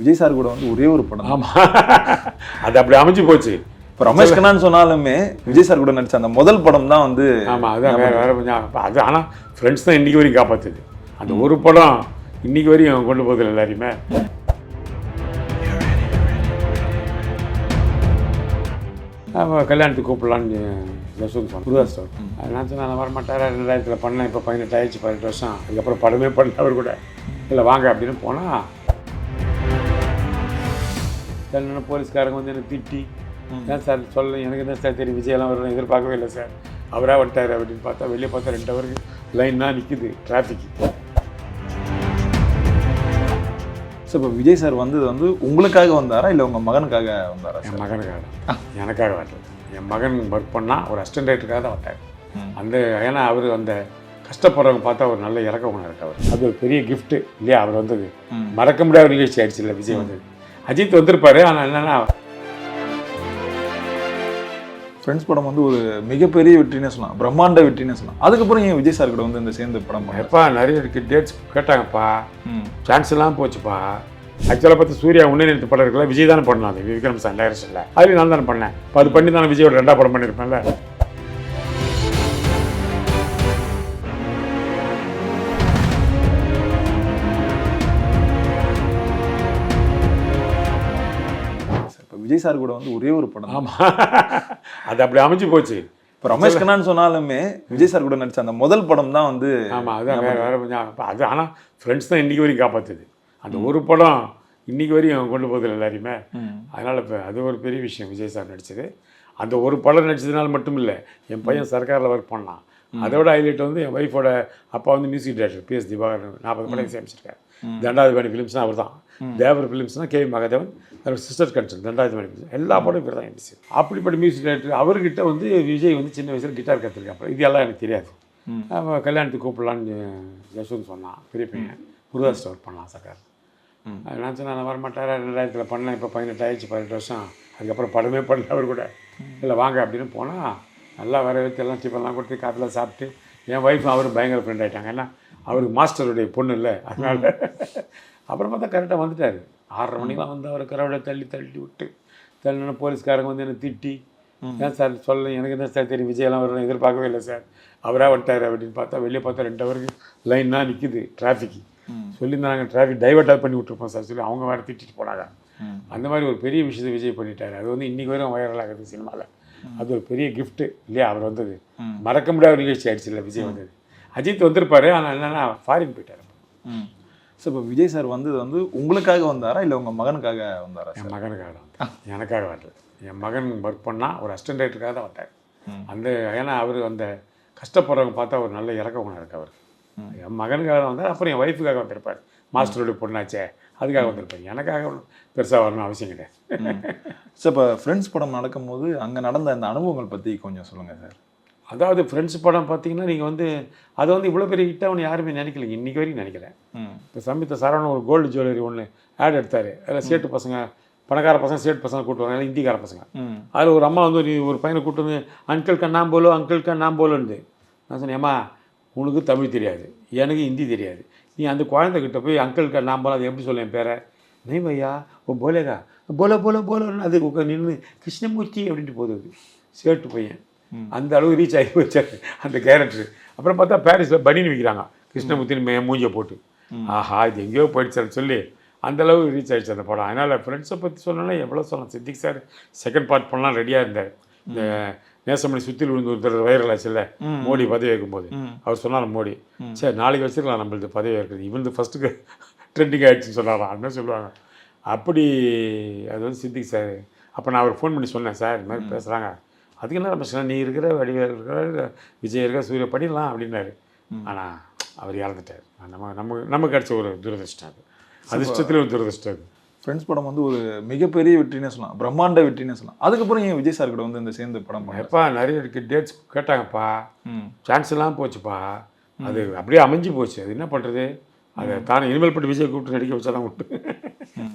Vijay sir கூட வந்து ஒரே ஒரு படம். ஆமா, அது அப்படி அமைஞ்சு போச்சு. இப்போ ரமேஷ் கண்ணான்னு சொன்னாலுமே விஜய் சார் கூட நடிச்ச அந்த முதல் படம் தான் வந்து. ஆமாம், அதுதான் வேற கொஞ்சம் அது. ஆனால் ஃப்ரெண்ட்ஸ் தான் இன்றைக்கி வரைக்கும் காப்பாற்றுது. அந்த ஒரு படம் இன்றைக்கி வரையும் கொண்டு போகுது எல்லாரையுமே. கல்யாணத்துக்கு கூப்பிடலான்னு யசோந்த் சொன்னேன். முருகா ஸ்டோர் நான் சொன்னேன், நான் வரமாட்டார். 2000 பண்ணேன், இப்போ 18 ஆயிடுச்சு, 18 வருஷம். அதுக்கப்புறம் படமே பண்ணல அவர் கூட. இல்லை வாங்க அப்படின்னு போனால் என்ன போலீஸ்காரங்க வந்து என்னை திட்டி, ஏன் சார் சொல்ல, எனக்கு என்ன சார் தெரியும், விஜயெல்லாம் வரணும் எதிர்பார்க்கவே இல்லை சார், அவராக வந்துட்டார் அப்படின்னு பார்த்தா வெளியே பார்த்தா 2 ஹவருக்கு லைன்னாக நிற்குது டிராஃபிக்கு. ஸோ இப்போ விஜய் சார் வந்தது வந்து உங்களுக்காக வந்தாரா இல்லை உங்கள் மகனுக்காக வந்தாரா? என் மகனுக்காக, எனக்காக வரல. என் மகன் ஒர்க் பண்ணால் ஒரு அசிஸ்டன்ட் ரைட்டருக்காக தான் வந்தார். அந்த ஏன்னா அவர் அந்த கஷ்டப்படுறவங்க பார்த்தா ஒரு நல்ல இறக்க குணம் இருக்கு அவர். அது ஒரு பெரிய கிஃப்ட்டு இல்லையா? அவர் வந்தது மறக்க முடியாத நிகழ்ச்சி ஆயிடுச்சு இல்லை விஜய் வந்தது. அஜித் வந்திருப்பாரு, ஆனால் என்னன்னா ஃப்ரெண்ட்ஸ் படம் வந்து ஒரு மிகப்பெரிய வெற்றினே சொல்லலாம், பிரம்மாண்ட வெற்றினே சொல்லலாம். அதுக்கப்புறம் ஏன் விஜய் சார் கூட வந்து இந்த சேர்ந்து படம் எப்பா நிறைய இருக்கு டேட்ஸ் கேட்டாங்கப்பா, சான்ஸ் எல்லாம் போச்சுப்பா. ஆக்சுவலாக பார்த்து சூர்யா உன்னியத்து படம் இருக்குல்ல, விஜய் தானே பண்ணலாம். அது விக்ரம் சார் டைரக்ஷனில், அதுலேயும் நான் தானே பண்ணேன். இப்போ அது பண்ணி தானே விஜயோட 2ஆம் படம் பண்ணியிருப்பேன்ல. விஜய் சார் கூட வந்து ஒரே ஒரு படம். ஆமாம், அது அப்படி அமைஞ்சு போச்சு. இப்போ ரமேஷ் கண்ணான்னு சொன்னாலுமே விஜய் சார் கூட நடிச்ச அந்த முதல் படம் தான் வந்து. ஆமாம், அதுதான் வேற கொஞ்சம் அது. ஆனால் ஃப்ரெண்ட்ஸ் தான் இன்றைக்கி வரைக்கும் காப்பாற்றுது. அந்த ஒரு படம் இன்றைக்கி வரையும் கொண்டு போகுது எல்லாரையுமே. அதனால் இப்போ அது ஒரு பெரிய விஷயம் விஜய் சார் நடிச்சது. அந்த ஒரு படம் நடிச்சதுனால மட்டும் இல்லை, என் பையன் சர்க்காரில் ஒர்க் பண்ணான். அதோட ஹைலைட் வந்து என் ஒய்ஃபோட அப்பா வந்து மியூசிக் டைரக்டர் PS திவாகரன். 40 படம் சேமிச்சிருக்காரு. தண்டாதிபதி ஃபிலிம்ஸ்னால் அவர் தான். தேவர் ஃபிலிம்ஸ்னால் KV மகாதேவன், அதோட சிஸ்டர் கன்சர்ன் தண்டாதிபதி ஃபிலிம்ஸ். எல்லா படம் இவர் தான் எடிச்சு. அப்படிப்பட்ட மியூசிக் டைரக்டர். அவர்கிட்ட வந்து விஜய் வந்து சின்ன வயசில் கிட்டார் கற்றுருக்காங்க. இது எல்லாம் எனக்கு தெரியாது. கல்யாணத்துக்கு கூப்பிடலான்னு யசோந்த் சொன்னான், பெரிய பையன். முருகா ஸ்டோர் பண்ணலாம் சர்க்கார். நான் சொன்னேன், நான் வரமாட்டார். 2000 பண்ணேன், இப்போ 18 ஆயிடுச்சு, 18 வருஷம். அதுக்கப்புறம் படமே பண்ணல அவர் கூட. இல்லை வாங்க அப்படின்னு போனால் நல்லா வரவேற்று எல்லாம் டிஃபன்லாம் கொடுத்து காஃபிலாம் சாப்பிட்டு, என் ஒய்ஃபும் அவரும் பயங்கர ஃப்ரெண்ட் ஆகிட்டாங்க. ஏன்னா அவருக்கு மாஸ்டருடைய பொண்ணு இல்லை, அதனால். அப்புறம் பார்த்தா கரெக்டாக வந்துட்டார். 6:30 மணிக்கெலாம் வந்து அவர் கரவடை தள்ளி விட்டு தள்ளின போலீஸ்காரங்க வந்து என்னை திட்டி, ஏன் சார் சொல்ல, எனக்கு என்ன சார் தெரியும், விஜயெல்லாம் வரணும் எதிர்பார்க்கவே இல்லை சார், அவராக வந்துட்டார் அப்படின்னு பார்த்தா வெளியே பார்த்தா 2 ஹவருக்கு லைன்னாக நிற்குது டிராஃபிக்கு. சொல்லியிருந்தாங்க டிராஃபிக் டைவர்ட்டாக பண்ணி விட்டுருப்போம் சார் சொல்லி அவங்க வேறு திட்டிட்டு போனாங்க. அந்த மாதிரி ஒரு பெரிய விஷயத்தை விஜய் பண்ணிட்டார். அது வந்து இன்றைக்கி வரையும் வைரல் ஆகுது சினிமாவில். அது ஒரு பெரிய கிஃப்ட்டு இல்லையா? அவர் வந்தது மறக்க முடியாத நிகழ்ச்சி ஆயிடுச்சு இல்லை விஜய் வந்தது. அஜித் வந்திருப்பாரு, ஆனால் என்னென்னா ஃபாரின் போயிட்டார். ஸோ இப்போ விஜய் சார் வந்தது வந்து உங்களுக்காக வந்தாரா இல்லை உங்கள் மகனுக்காக வந்தாரா? என் மகனுக்காக தான், எனக்காக வரல. என் மகன் ஒர்க் பண்ணால் ஒரு அசிஸ்டன்ட் ரைட்டருக்காக தான் வந்தார். அந்த ஏன்னா அவர் அந்த கஷ்டப்படுறவங்க பார்த்தா ஒரு நல்ல இறக்க குணம் இருக்கு அவர். என் மகனுக்காக தான் வந்தார். அப்புறம் என் ஒய்ஃபுக்காக வந்திருப்பார், மாஸ்டருடைய பொண்ணாச்சே, அதுக்காக வந்திருப்பார். எனக்காக பெருசாக வரணும் அவசியம் கிடையாது. ஸோ இப்போ ஃப்ரெண்ட்ஸ் படம் நடக்கும்போது அங்கே நடந்த அந்த அனுபவங்கள் பற்றி கொஞ்சம் சொல்லுங்கள் சார். அதாவது ஃப்ரெண்ட்ஸ் படம் பார்த்தீங்கன்னா நீங்கள் வந்து அதை வந்து இவ்வளோ பெரிய ஹிட்டாக ஒன்று யாருமே நினைக்கலைங்க, இன்றைக்கி வரைக்கும் நினைக்கிறேன். இப்போ சமீப சரவணன் ஒரு கோல்டு ஜுவல்லரி ஒன்று ஆட் எடுத்தார். அதில் சேட்டு பசங்க, பணக்கார பசங்க சேட்டு பசங்க கூப்பிட்டு வராங்க, ஹிந்திக்கார பசங்க. அதில் ஒரு அம்மா வந்து ஒரு பையனை கூப்பிட்டு வந்து அங்கிள் கண்ணாம் போலோ, அங்கிள் கண்ணாம் போலோன்னு. நான் சொன்னேன், ஏம்மா உனக்கு தமிழ் தெரியாது, எனக்கு ஹிந்தி தெரியாது, நீ அந்த குழந்தைகிட்ட போய் அங்கிள் கண்ணாம் போல அது எப்படி சொல்ல என் பேரை, நெய் பையா ஓ போலேகா போலோன்னு அது நின்று கிருஷ்ணமூர்த்தி அப்படின்ட்டு போகுது சேட்டு பையன். அந்த அளவு ரீச் ஆகி வச்சாரு அந்த கேரக்டர். அப்புறம் பார்த்தா பாரிஸில் பனின்னு விற்கிறாங்க கிருஷ்ணமூர்த்தின்னு மூஞ்சியை போட்டு. ஆஹா இது எங்கேயோ போயிடுச்சான்னு சொல்லி அந்த அளவு ரீச் ஆகிடுச்சு அந்த படம். அதனால் ஃப்ரெண்ட்ஸை பற்றி சொல்லணும்னா எவ்வளோ சொல்லலாம். சித்திக் சார் செகண்ட் பார்ட் பண்ணலாம் ரெடியாக இருந்தார். இந்த நேசமணி சுற்றில் விழுந்து ஒருத்தர் வைரல் ஆச்சுல்ல, மோடி பதவி வைக்கும்போது அவர் சொன்னார், மோடி சரி நாளைக்கு வச்சுருக்கலாம் நம்மளுக்கு பதவி இருக்குது, இவன் ஃபஸ்ட்டுக்கு ட்ரெண்டிங் ஆகிடுச்சின்னு சொன்னாராம். அப்படின்னு சொல்லுவாங்க. அப்படி அது வந்து சித்திக் சார். அப்போ நான் அவருக்கு ஃபோன் பண்ணி சொன்னேன், சார் இது மாதிரி பேசுகிறாங்க, அதுக்கு என்ன பிரச்சனை, நீ இருக்கிற வடிவேல் இருக்கிற விஜய் இருக்கிற சூரிய பண்ணிடலாம் அப்படின்னாரு. ஆனால் அவர் இறந்துட்டார். நமக்கு கிடச்ச ஒரு துரதிருஷ்டம். அது அதிர்ஷ்டத்தில் ஒரு துரதிருஷ்டம். அது ஃப்ரெண்ட்ஸ் படம் வந்து ஒரு மிகப்பெரிய வெற்றினே சொல்லலாம், பிரம்மாண்ட வெற்றினே சொல்லலாம். அதுக்கப்புறம் ஏன் விஜய் சார் கூட வந்து இந்த சேர்ந்து படம் பண்ண? எப்பா நிறைய இருக்கு டேட்ஸ் கேட்டாங்கப்பா, சான்ஸ் எல்லாம் போச்சுப்பா. அது அப்படியே அமைஞ்சு போச்சு. அது என்ன பண்ணுறது, அதை தானே இனிமேல் பட்டு விஜய் கூப்பிட்டு நடிக்க வச்சா தான் விட்டு.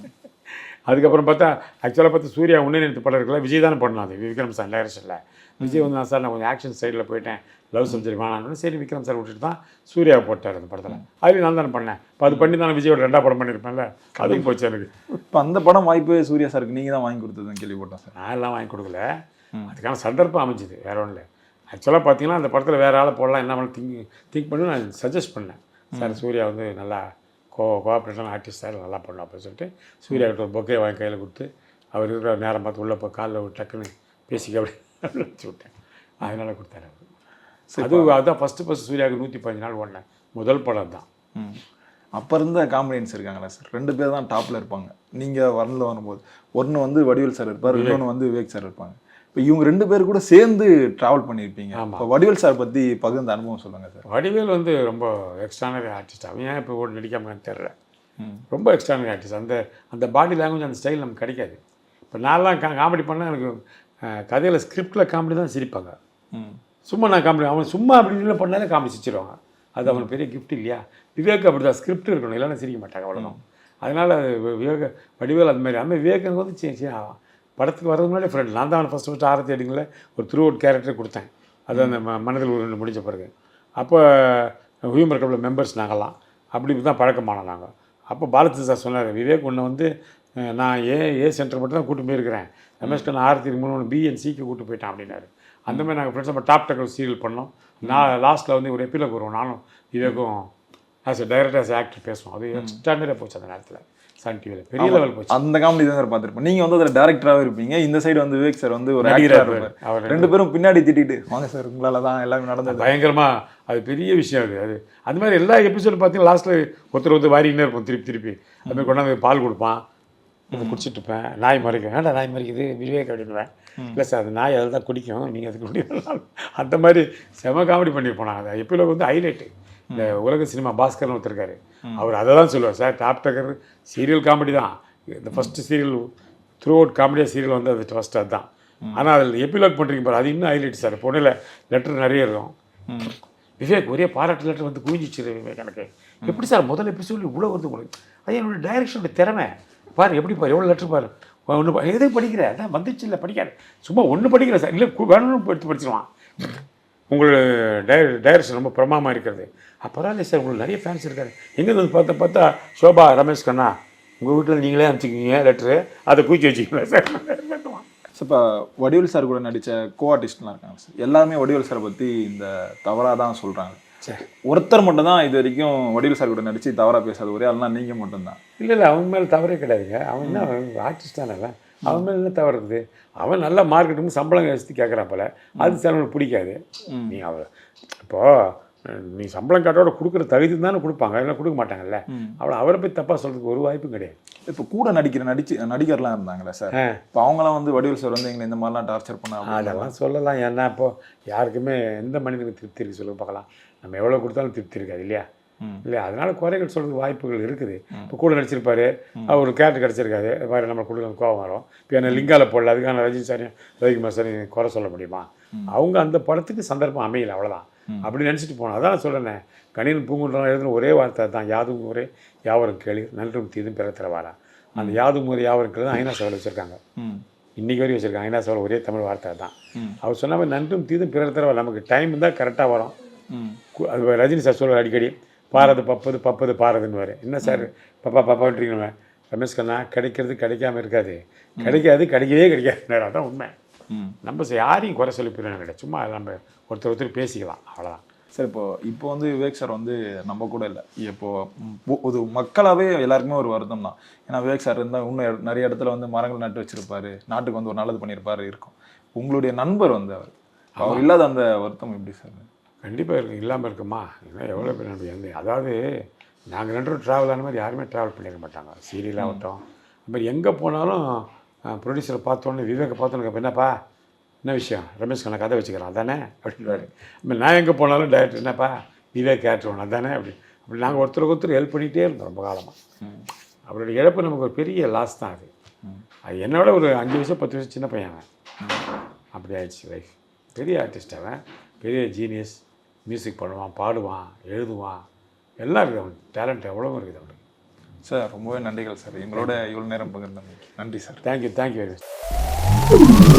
அதுக்கப்புறம் பார்த்தா ஆக்சுவலாக பார்த்தா சூர்யா உன்னியத்து படம் இருக்குல்ல, விஜய் தானே பண்ணலாம் அது விக்ரம் சார் டைரக்ஷனில். விஜய் வந்து நான் சார் நான் கொஞ்சம் ஆக்ஷன் சைடில் போயிட்டேன், லவ் சப்ஜெக்ட் வேணான்னு சரி விக்ரம் சார் விட்டுட்டு தான் சூர்யாவை போட்டார் அந்த படத்தில். அதுலேயும் நான் தானே பண்ணேன். இப்போ அது பண்ணி தானே விஜயோட 2ஆம் படம் பண்ணியிருப்பேன்ல, அதுவும் போச்சு எனக்கு. இப்போ அந்த படம் வாய்ப்பு சூர்யா சாருக்கு நீங்கள் தான் வாங்கி கொடுத்ததுன்னு கேள்விப்பட்டேன் சார். நான் எல்லாம் வாங்கி கொடுக்கல, அதுக்கான சந்தர்ப்பம் அமைஞ்சுது, வேற ஒன்றும் இல்லை. ஆக்சுவலாக பார்த்தீங்கன்னா அந்த படத்தில் வேறு ஆளை போடலாம் என்ன பண்ண திங்க் பண்ணி நான் சஜஸ்ட் பண்ணேன். சார் சூர்யா வந்து நல்லா கோஆப்ரேட்டான ஆர்டிஸ்ட் சார் நல்லா பண்ணணும் அப்படின்னு சொல்லிட்டு சூர்யாக்கிட்ட ஒரு பொக்கே வாங்கி கையில் கொடுத்து அவர் இருக்கிற நேரம் பார்த்து உள்ளே போய் காலில் ஒரு டக்குன்னு பேசிக்க அப்படி வச்சு விட்டேன். அதனால் கொடுத்தாரு அவர். அதுதான் ஃபஸ்ட்டு சூர்யாவுக்கு 115 நாள் ஓடினேன் முதல் படம் தான். அப்போ இருந்த காமெடியன்ஸ் இருக்காங்களா சார், 2 பேர் தான் டாப்பில் இருப்பாங்க. நீங்கள் வரல வரும்போது ஒன்று வந்து வடிவேல் சார் இருப்பார், இன்னொன்று வந்து விவேக் சார் இருப்பாங்க. இப்போ இவங்க 2 பேர் கூட சேர்ந்து ட்ராவல் பண்ணியிருப்பீங்க. இப்போ வடிவேல் சார் பற்றி பகிர்ந்த அனுபவம் சொல்லுங்கள் சார். வடிவேல் வந்து ரொம்ப எக்ஸ்ட்ரானரி ஆர்டிஸ்ட். அவன் ஏன் இப்போ கூட நடிக்காமல் தெரியல, ரொம்ப எக்ஸ்ட்ரானரி ஆர்டிஸ்ட். அந்த பாடி லாங்குவேஜ் அந்த ஸ்டைல் நமக்கு கிடைக்காது. இப்போ நான்லாம் காமெடி பண்ணால் எனக்கு கதையில் ஸ்கிரிப்டில் காமெடி தான் சிரிப்பாங்க. சும்மா நான் காமெடி அவன் சும்மா அப்படின்னு பண்ணாலே காமெடி சிரிச்சிருவாங்க. அது அவனுக்கு பெரிய கிஃப்ட் இல்லையா. விவேக் அப்படி தான் ஸ்கிரிப்ட் இருக்கணும், இல்லைன்னா சிரிக்க மாட்டாங்க அவ்வளோதான். அதனால் வடிவேல் அது மாதிரி விவேக் எனக்கு வந்து சரி படத்துக்கு வரதுக்கு முன்னாடி ஃப்ரெண்ட். நான் தான் அவனை ஃபஸ்ட்டு ஆரத்தி அடிங்கள ஒரு த்ரூ அவுட் கேரக்டர் கொடுத்தேன். அது அந்த மனதில் ஒரு முடிஞ்ச பிறகு அப்போ ஹியூமர் கிளப்பில் மெம்பர்ஸ் நாங்கள்லாம் அப்படி தான் பழக்கமானோம் நாங்கள். அப்போ பாலத்து சார் சொன்னார், விவேக் ஒன்று வந்து நான் ஏ சென்டர் மட்டும் தான் கூட்டு போயிருக்கிறேன், ரமேஷ் கண்ணா ஆரத்தி 3 பிஎன்சிக்கு கூட்டு போயிட்டான் அப்படின்னாரு. அந்த மாதிரி நாங்கள் ஃப்ரெண்ட்ஸ் நம்ம டாப் டக்கர் சீரியல் பண்ணோம். நான் லாஸ்ட்டில் வந்து ஒரு எப்பிலோக் வருவோம், நானும் விவேக்கும் as a director as actor பேசுவோம். அது எக்ஸ்ட்ரானரியாக போச்சு அந்த நேரத்தில் சன் டிவியில் பெரிய லெவல் போச்சு. அந்த காமெடி தான் சார் பார்த்துருப்பேன். நீங்கள் வந்து அதில் டேரக்டராகவே இருப்பீங்க, இந்த சைடு வந்து விவேக் சார் வந்து ஒரு ஆக்டராக இருப்பார். அவர் 2 பேரும் பின்னாடி திட்டிட்டு வாங்க சார் உங்களால் தான் எல்லாமே நடந்தது. பயங்கரமாக அது பெரிய விஷயம். அது அது மாதிரி எல்லா எபிசோடும் பார்த்தீங்கன்னா லாஸ்ட்டில் ஒருத்தர் வாரிக்கினே இருப்போம் திருப்பி. அது மாதிரி கொண்டாந்து பால் கொடுப்பான், அதை குடிச்சிட்டு இருப்பேன். நாய் மறைக்கும், ஏன்டா நாய் மறைக்குது விவேக் அப்படின்னுவேன். இல்லை சார் அது நாய் அதில் தான் குடிக்கும், நீங்கள் அதுக்கு குடிக்கலாம். அந்த மாதிரி செம காமெடி பண்ணியிருப்போம் நாங்கள். அது எப்பிலோக் வந்து ஹைலைட்டு. இந்த உலக சினிமா பாஸ்கர்னு ஒருத்தருக்காரு, அவர் அதை தான் சொல்லுவார், சார் டாப் டக்கர் சீரியல் காமெடி தான். இந்த ஃபஸ்ட்டு சீரியல் த்ரூ அவுட் காமெடியாக சீரியல் வந்து அது ஃபஸ்ட்டு அதுதான். ஆனால் அதில் எப்பிலோக் பண்ணுறீங்க பாரு, அது இன்னும் ஹைலைட் சார். பொண்ணில் லெட்டர் நிறைய இருக்கும். விவேக் ஒரே பாராட்டு லெட்டர் வந்து குவிஞ்சிச்சு விவேக் எனக்கு. எப்படி சார் முதல் எபிசோட் இவ்வளோ வருது உங்களுக்கு? அது என்னோடய டைரக்ஷனோட திறமை பாரு, எப்படி பாரு எவ்வளோ லெட்டர் பாரு. ஒன்று எதுவும் படிக்கிறேன், அதான் வந்துச்சு இல்லை படிக்காது, சும்மா ஒன்று படிக்கிறேன் சார், இல்லை வேணும்னு எடுத்து படிச்சிடுவான். உங்களோட டைரக்ஷன் ரொம்ப பிரமாதமாக இருக்கிறது. பரவாயில்ல சார், உங்களுக்கு நிறைய ஃபேன்ஸ் இருக்காரு. எங்கே வந்து பார்த்தா ஷோபா ரமேஷ் கண்ணா உங்கள் வீட்டில் நீங்களே அனுப்பிச்சிக்கிங்க லெட்ரு, அதை குவிச்சு வச்சுக்கீங்களா சார். சார் இப்போ வடிவேல் சார் கூட நடித்த கோ ஆர்டிஸ்ட்லாம் இருக்காங்க சார், எல்லாருமே வடிவேல் சாரை பற்றி இந்த தவறாக தான் சொல்கிறாங்க. சரி, ஒருத்தர் மட்டும் தான் இது வரைக்கும் வடிவேல் சார் கூட நடித்து தவறாக பேசாது ஒரே ஆள்னா நீங்கள் மட்டும்தான். இல்லை அவங்க மேலே தவறே கிடையாதுங்க. அவன் என்ன ஆர்டிஸ்ட் தானே, அவன் மேலே என்ன தவறு இருக்குது? அவன் நல்லா மார்க்கெட்டுக்கு சம்பளம் வச்சு கேட்குறான் போல, அது சிலவனுக்கு பிடிக்காது. நீ அவர் இப்போது நீ சம்பளம் காட்டோட கொடுக்குற தகுதி தானே கொடுப்பாங்க, இல்லை கொடுக்க மாட்டாங்கல்ல. அவரை போய் தப்பாக சொல்கிறதுக்கு ஒரு வாய்ப்பும் கிடையாது. இப்போ கூட நடிகர்லாம் இருந்தாங்களே சார், இப்போ அவங்களாம் வந்து வடிவேல் சார் வந்து எங்களை இந்த மாதிரிலாம் டார்ச்சர் பண்ணாங்க அதெல்லாம் சொல்லலாம். ஏன்னா இப்போது யாருக்குமே எந்த மனிதனுக்கு திருப்தி இருக்குது சொல்ல பார்க்கலாம். நம்ம எவ்வளோ கொடுத்தாலும் திருப்தி இருக்காது இல்லையா. இல்லை அதனால குறைகள் சொல்கிறதுக்கு வாய்ப்புகள் இருக்குது. இப்போ கூட நடிச்சிருப்பாரு, அவர் ஒரு கேரக்டர் கிடச்சிருக்காரு, இது மாதிரி நம்ம கொடுக்க கோவம் வரும். இப்போ என்ன லிங்காவில் போடல, அதுக்கான ரஜினி சாரையும் ரவிக்குமார் சாரையும் குறை சொல்ல முடியுமா? அவங்க அந்த படத்துக்கு சந்தர்ப்பம் அமையல, அவ்வளோதான். அப்படி நினச்சிட்டு போனோம். அதான் சொல்கிறேன், கணிதன் பூங்குன்றம் எழுதுன ஒரே வார்த்தை தான், யாதும் ஊரே யாவரும் கேளு நன்றும் தீதும் பிறத்திர வாரா. அந்த யாதும் ஊரே யாவரும் கேளு ஐநா சபையில் வச்சுருக்காங்க, இன்றைக்கி வரைக்கும் வச்சுருக்காங்க. ஐநா சபையில் ஒரே தமிழ் வார்த்தை தான். அவர் சொன்ன மாதிரி நன்றும் தீதும் பிறத்திர வாரா. நமக்கு டைம் இருந்தால் கரெக்டாக வரும். அது ரஜினி சார் சொல்லுவார் அடிக்கடி, பாரது பப்பது பாரதுன்னு. என்ன சார் பப்பான்றீங்க ரமேஷ் கண்ணா, கிடைக்கிறது கிடைக்காம இருக்காது, கிடைக்கவே கிடைக்காது, அதான் உண்மை. நம்ம யாரையும் குறை சொல்லி போயிடணும் கிடையாது, சும்மா நம்ம ஒருத்தர் பேசிக்கலாம், அவ்வளோதான். சார் இப்போ வந்து விவேக் சார் வந்து நம்ம கூட இல்லை, இப்போது ஒரு மக்களாகவே எல்லாருக்குமே ஒரு வருத்தம் தான். ஏன்னா விவேக் சார் இருந்தால் இன்னும் நிறைய இடத்துல வந்து மரங்கள் நட்டு வச்சுருப்பாரு, நாட்டுக்கு வந்து ஒரு நல்லது பண்ணியிருப்பாரு இருக்கும். உங்களுடைய நண்பர் வந்து அவர் இல்லாத அந்த வருத்தம் எப்படி சார்? கண்டிப்பாக இருக்கும், இல்லாமல் இருக்குமா? ஏன்னா எவ்வளோ பேர் நண்பர். அதாவது நாங்கள் 2 பேரும் ட்ராவல் ஆன மாதிரி யாருமே ட்ராவல் பண்ணிட மாட்டாங்க. சீரியல் ஆகட்டும், அது மாதிரி எங்கே போனாலும் ப்ரொடியூசரை பார்த்தோன்னே விவேக்கை பார்த்தோன்னு என்னப்பா என்ன விஷயம், ரமேஷ் கண்ணா கதை வச்சுக்கிறான் அதானே அப்படின்றாரு. நான் எங்கே போனாலும் டைரக்டர் என்னப்பா விவேக் கேரக்டர் அதானே அப்படி நாங்கள் ஒருத்தருக்கு ஹெல்ப் பண்ணிகிட்டே இருந்தோம் ரொம்ப காலமாக. அவருடைய இழப்பு நமக்கு ஒரு பெரிய லாஸ் தான். அது என்னோட ஒரு 5 வயசு 10 வயசு சின்ன பையன் அவன். அப்படி ஆயிடுச்சு லைஃப். பெரிய ஆர்டிஸ்ட் அவன், பெரிய ஜீனியஸ். மியூசிக் பண்ணுவான், பாடுவான், எழுதுவான், எல்லாம் இருக்குது அவனுக்கு. டேலண்ட் எவ்வளோ இருக்குது அவனுக்கு. சார் ரொம்பவே நன்றிகள் சார் எங்களோட இவ்வளோ நேரம் பகிர்ந்தமைக்கு. நன்றி சார். Thank you very much.